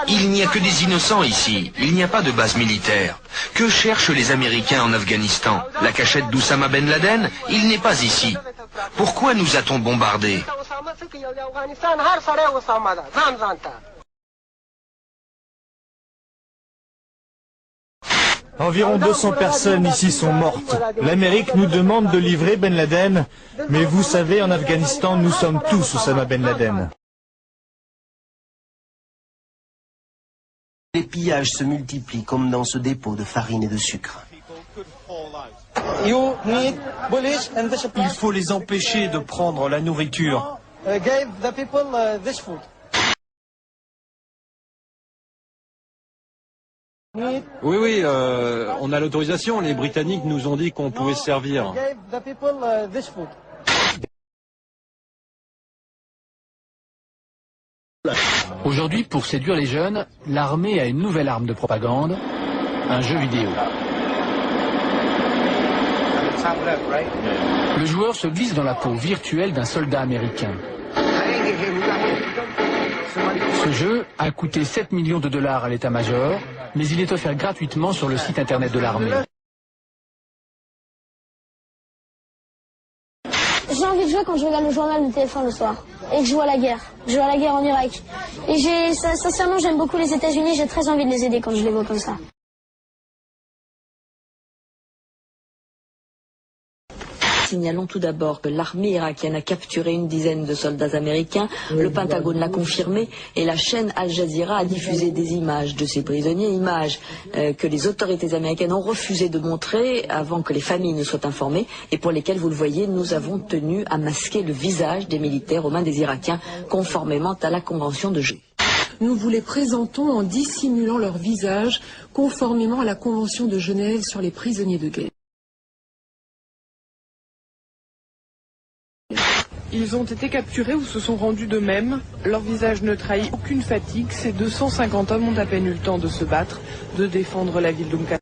Il n'y a que des innocents ici, il n'y a pas de base militaire. Que cherchent les Américains en Afghanistan? La cachette d'Oussama Ben Laden? Il n'est pas ici. Pourquoi nous a-t-on bombardés? Environ 200 personnes ici sont mortes. L'Amérique nous demande de livrer Ben Laden, mais vous savez, en Afghanistan, nous sommes tous Oussama Ben Laden. Les pillages se multiplient comme dans ce dépôt de farine et de sucre. Il faut les empêcher de prendre la nourriture. Oui, on a l'autorisation. Les Britanniques nous ont dit qu'on pouvait se servir. Aujourd'hui, pour séduire les jeunes, l'armée a une nouvelle arme de propagande, un jeu vidéo. Le joueur se glisse dans la peau virtuelle d'un soldat américain. Ce jeu a coûté 7 millions de dollars à l'état-major, mais il est offert gratuitement sur le site internet de l'armée. J'ai envie de jouer quand je regarde le journal de TF1 le soir et que je vois la guerre. Je vois la guerre en Irak. Et sincèrement, j'aime beaucoup les États-Unis, j'ai très envie de les aider quand je les vois comme ça. Signalons tout d'abord que l'armée irakienne a capturé une dizaine de soldats américains, le Pentagone l'a confirmé et la chaîne Al Jazeera a diffusé des images de ces prisonniers, images que les autorités américaines ont refusé de montrer avant que les familles ne soient informées et pour lesquelles, vous le voyez, nous avons tenu à masquer le visage des militaires aux mains des Irakiens conformément à la Convention de Genève. Nous vous les présentons en dissimulant leur visage conformément à la Convention de Genève sur les prisonniers de guerre. Ils ont été capturés ou se sont rendus d'eux-mêmes. Leur visage ne trahit aucune fatigue. Ces 250 hommes ont à peine eu le temps de se battre, de défendre la ville d'Umka.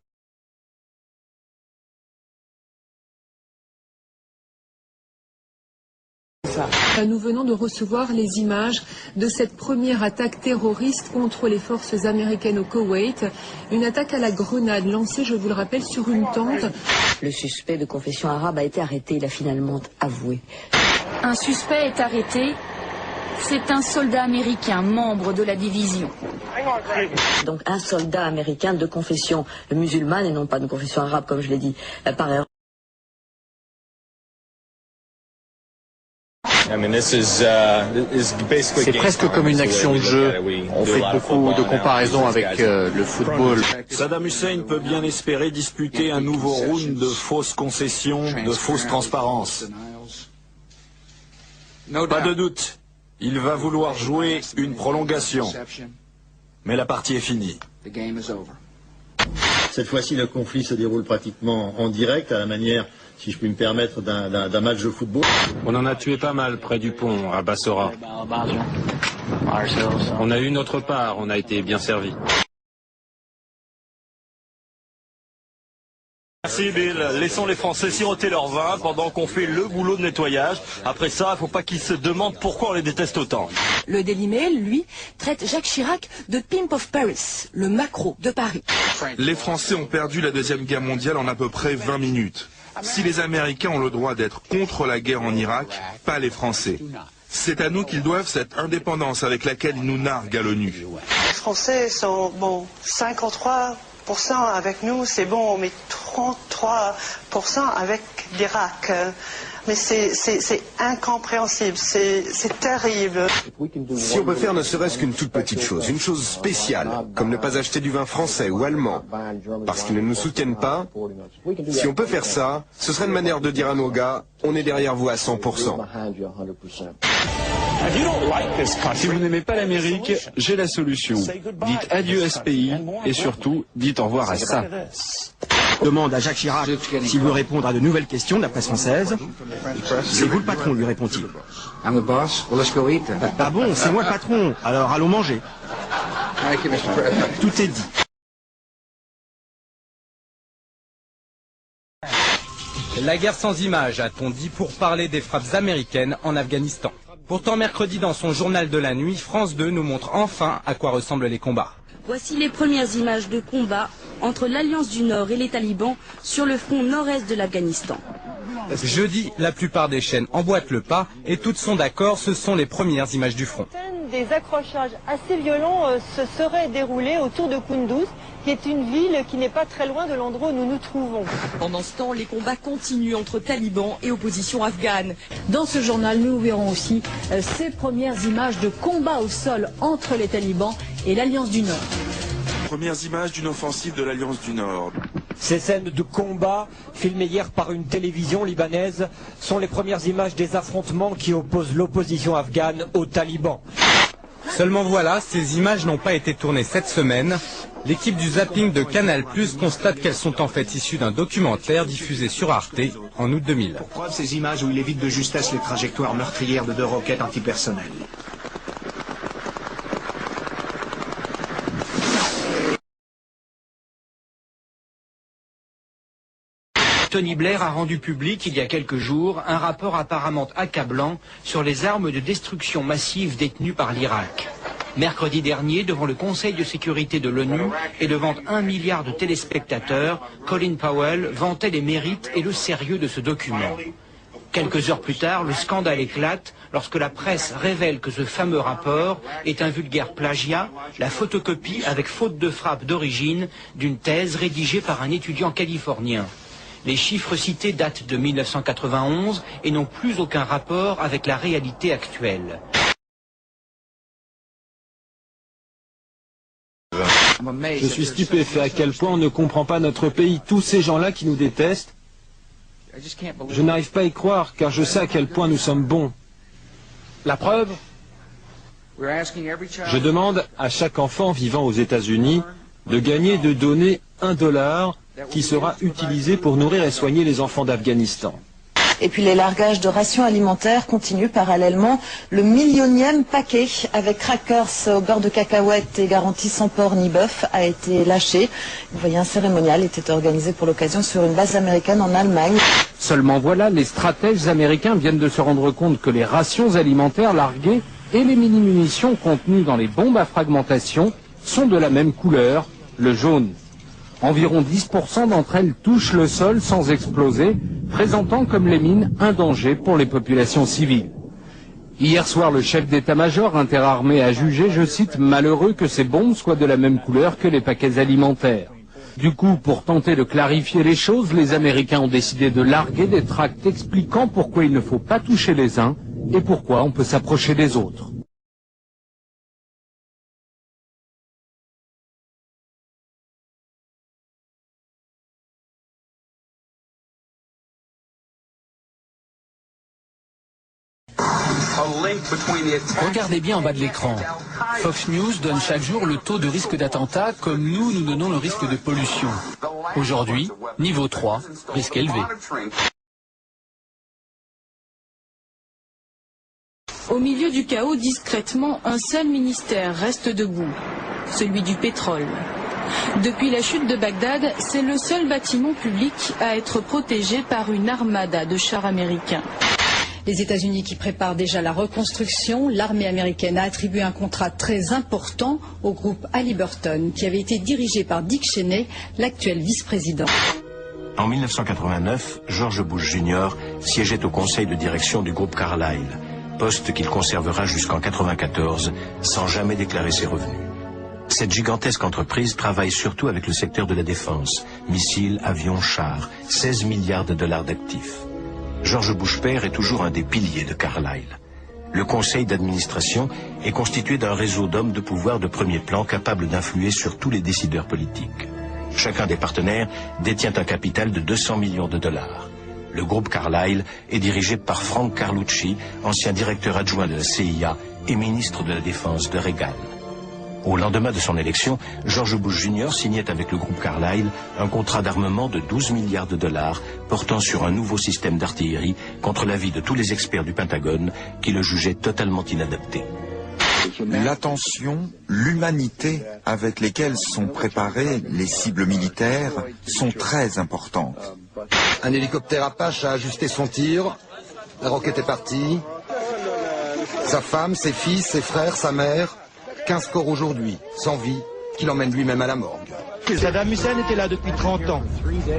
Nous venons de recevoir les images de cette première attaque terroriste contre les forces américaines au Koweït. Une attaque à la grenade lancée, je vous le rappelle, sur une tente. Le suspect de confession arabe a été arrêté, il a finalement avoué. Un suspect est arrêté. C'est un soldat américain, membre de la division. Donc un soldat américain de confession musulmane et non pas de confession arabe, comme je l'ai dit par erreur. C'est presque comme une action de jeu. On fait beaucoup de comparaisons avec le football. Saddam Hussein peut bien espérer disputer un nouveau round de fausses concessions, de fausses transparences. Pas de doute, il va vouloir jouer une prolongation. Mais la partie est finie. Cette fois-ci, le conflit se déroule pratiquement en direct, à la manière, si je puis me permettre, d'un match de football. On en a tué pas mal près du pont, à Bassora. On a eu notre part, on a été bien servis. Merci Bill. Laissons les Français siroter leur vin pendant qu'on fait le boulot de nettoyage. Après ça, il ne faut pas qu'ils se demandent pourquoi on les déteste autant. Le Daily Mail, lui, traite Jacques Chirac de Pimp of Paris, le maquereau de Paris. Les Français ont perdu la Deuxième Guerre mondiale en à peu près 20 minutes. Si les Américains ont le droit d'être contre la guerre en Irak, pas les Français. C'est à nous qu'ils doivent cette indépendance avec laquelle ils nous narguent à l'ONU. Les Français sont, 53% avec nous, c'est bon, mais 33% avec l'Irak. Mais c'est incompréhensible, c'est terrible. Si on peut faire ne serait-ce qu'une toute petite chose, une chose spéciale, comme ne pas acheter du vin français ou allemand, parce qu'ils ne nous soutiennent pas, si on peut faire ça, ce serait une manière de dire à nos gars, on est derrière vous à 100%. Si vous n'aimez pas l'Amérique, j'ai la solution. Dites adieu à ce pays et surtout, dites au revoir à ça. Demande à Jacques Chirac s'il veut répondre à de nouvelles questions de la presse française. C'est vous le patron, lui répond-il. Ah bon, c'est moi le patron, alors allons manger. Tout est dit. La guerre sans images, a-t-on dit, pour parler des frappes américaines en Afghanistan. Pourtant, mercredi, dans son journal de la nuit, France 2 nous montre enfin à quoi ressemblent les combats. Voici les premières images de combat entre l'Alliance du Nord et les talibans sur le front nord-est de l'Afghanistan. Jeudi, la plupart des chaînes emboîtent le pas et toutes sont d'accord, ce sont les premières images du front. Des accrochages assez violents se seraient déroulés autour de Kunduz, qui est une ville qui n'est pas très loin de l'endroit où nous nous trouvons. Pendant ce temps, les combats continuent entre talibans et opposition afghane. Dans ce journal, nous verrons aussi ces premières images de combat au sol entre les talibans et l'Alliance du Nord. Premières images d'une offensive de l'Alliance du Nord. Ces scènes de combat, filmées hier par une télévision libanaise, sont les premières images des affrontements qui opposent l'opposition afghane aux talibans. Seulement voilà, ces images n'ont pas été tournées cette semaine. L'équipe du zapping de Canal+ constate qu'elles sont en fait issues d'un documentaire diffusé sur Arte en août 2000. Pour preuve, ces images où il évite de justesse les trajectoires meurtrières de 2 roquettes antipersonnelles. Tony Blair a rendu public il y a quelques jours un rapport apparemment accablant sur les armes de destruction massive détenues par l'Irak. Mercredi dernier, devant le Conseil de sécurité de l'ONU et devant 1 milliard de téléspectateurs, Colin Powell vantait les mérites et le sérieux de ce document. Quelques heures plus tard, le scandale éclate lorsque la presse révèle que ce fameux rapport est un vulgaire plagiat, la photocopie avec faute de frappe d'origine d'une thèse rédigée par un étudiant californien. Les chiffres cités datent de 1991 et n'ont plus aucun rapport avec la réalité actuelle. Je suis stupéfait à quel point on ne comprend pas notre pays, tous ces gens-là qui nous détestent. Je n'arrive pas à y croire car je sais à quel point nous sommes bons. La preuve ? Je demande à chaque enfant vivant aux États-Unis de gagner, de donner $1 qui sera utilisé pour nourrir et soigner les enfants d'Afghanistan. Et puis les largages de rations alimentaires continuent parallèlement. Le millionième paquet avec crackers au beurre de cacahuètes et garantie sans porc ni bœuf a été lâché. Vous voyez, un cérémonial était organisé pour l'occasion sur une base américaine en Allemagne. Seulement voilà, les stratèges américains viennent de se rendre compte que les rations alimentaires larguées et les mini-munitions contenues dans les bombes à fragmentation sont de la même couleur, le jaune. Environ 10% d'entre elles touchent le sol sans exploser, présentant comme les mines un danger pour les populations civiles. Hier soir, le chef d'état-major interarmé a jugé, je cite, « malheureux que ces bombes soient de la même couleur que les paquets alimentaires ». Du coup, pour tenter de clarifier les choses, les Américains ont décidé de larguer des tracts expliquant pourquoi il ne faut pas toucher les uns et pourquoi on peut s'approcher des autres. Regardez bien en bas de l'écran. Fox News donne chaque jour le taux de risque d'attentat comme nous donnons le risque de pollution. Aujourd'hui, niveau 3, risque élevé. Au milieu du chaos, discrètement, un seul ministère reste debout, celui du pétrole. Depuis la chute de Bagdad, c'est le seul bâtiment public à être protégé par une armada de chars américains. Les États-Unis qui préparent déjà la reconstruction, l'armée américaine a attribué un contrat très important au groupe Halliburton, qui avait été dirigé par Dick Cheney, l'actuel vice-président. En 1989, George Bush Jr. siégeait au conseil de direction du groupe Carlyle, poste qu'il conservera jusqu'en 1994 sans jamais déclarer ses revenus. Cette gigantesque entreprise travaille surtout avec le secteur de la défense, missiles, avions, chars, 16 milliards de dollars d'actifs. George Bush père est toujours un des piliers de Carlyle. Le conseil d'administration est constitué d'un réseau d'hommes de pouvoir de premier plan capables d'influer sur tous les décideurs politiques. Chacun des partenaires détient un capital de 200 millions de dollars. Le groupe Carlyle est dirigé par Frank Carlucci, ancien directeur adjoint de la CIA et ministre de la Défense de Reagan. Au lendemain de son élection, George Bush Jr. signait avec le groupe Carlyle un contrat d'armement de 12 milliards de dollars portant sur un nouveau système d'artillerie contre l'avis de tous les experts du Pentagone qui le jugeaient totalement inadapté. L'attention, l'humanité avec lesquelles sont préparées les cibles militaires sont très importantes. Un hélicoptère Apache a ajusté son tir, la roquette est partie, Sa femme, ses fils, ses frères, sa mère, 15 corps aujourd'hui, sans vie, qu'il emmène lui-même à la morgue. Saddam Hussein était là depuis 30 ans.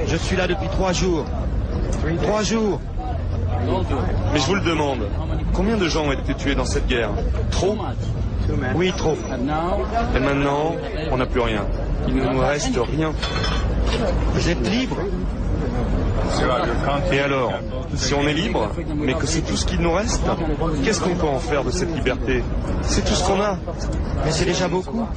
Je suis là depuis 3 jours. 3 jours. Mais je vous le demande, combien de gens ont été tués dans cette guerre? Trop? Oui, trop. Et maintenant, on n'a plus rien. Il ne nous reste rien. Vous êtes libre? Et alors, si on est libre, mais que c'est tout ce qu'il nous reste, qu'est-ce qu'on peut en faire de cette liberté? C'est tout ce qu'on a. Mais c'est déjà beaucoup.